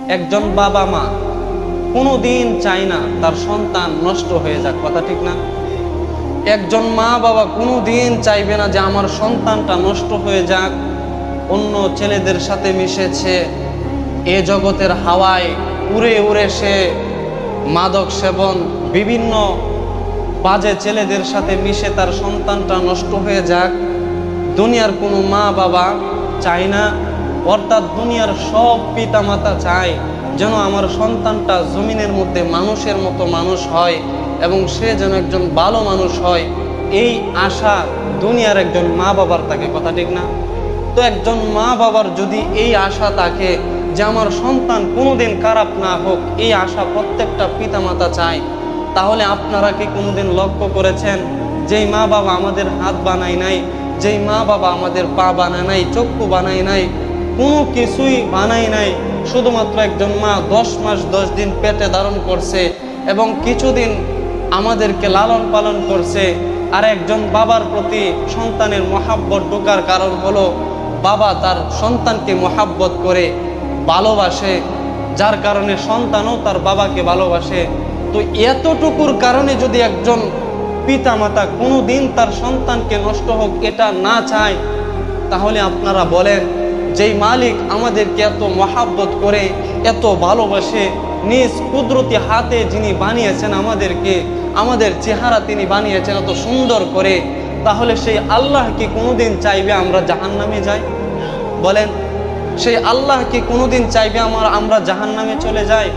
একজন বাবা মা কোনোদিন চায় না তার সন্তান নষ্ট হয়ে যাক, কথা ঠিক না? একজন মা বাবা কোনোদিন চাইবে না যে আমার সন্তানটা নষ্ট হয়ে যাক। অন্য ছেলেদের সাথে মিশেছে, এ জগতের হাওয়ায় উড়ে উড়ে সে মাদক সেবন, বিভিন্ন বাজে ছেলেদের সাথে মিশে তার সন্তানটা নষ্ট হয়ে যাক। দুনিয়ার কোনো মা বাবা চায় না, অর্থাৎ দুনিয়ার সব পিতামাতা চায় যেন আমার সন্তানটা জমিনের মধ্যে মানুষের মতো মানুষ হয় এবং সে যেন একজন ভালো মানুষ হয়। এই আশা দুনিয়ার একজন মা বাবার থাকে, কথা ঠিক না? তো একজন মা বাবার যদি এই আশা থাকে যে আমার সন্তান কোনোদিন খারাপ না হোক, এই আশা প্রত্যেকটা পিতামাতা চায়, তাহলে আপনারা কি কোনোদিন লক্ষ্য করেছেন যেই মা বাবা আমাদের হাত বানায় নাই, যেই মা বাবা আমাদের পা বানায় নাই, চক্ষু বানায় নাই, কোনো কিছুই বানায় নাই, শুধুমাত্র একজন মা 10 মাস 10 দিন পেটে ধারণ করছে এবং কিছুদিন আমাদেরকে লালন পালন করছে। আর একজন বাবার প্রতি সন্তানের মহাব্বত ঢোকার কারণ হলো বাবা তার সন্তানকে মহাব্বত করে ভালোবাসে, যার কারণে সন্তানও তার বাবাকে ভালোবাসে। তো এতটুকুর কারণে যদি একজন পিতামাতা কোনো দিন তার সন্তানকে নষ্ট হোক এটা না চায়, তাহলে আপনারা বলেন যেই মালিক আমাদেরকে এত মহাব্বত করে, এত ভালোবাসে, নিজ কুদরতি হাতে যিনি বানিয়েছেন আমাদেরকে, আমাদের চেহারা তিনি বানিয়েছেন এত সুন্দর করে, তাহলে সেই আল্লাহ কি কোনোদিন চাইবে আমরা জাহান্নামে যাই? বলেন, সেই আল্লাহ কি কোনোদিন চাইবে আমরা জাহান্নামে চলে যাই?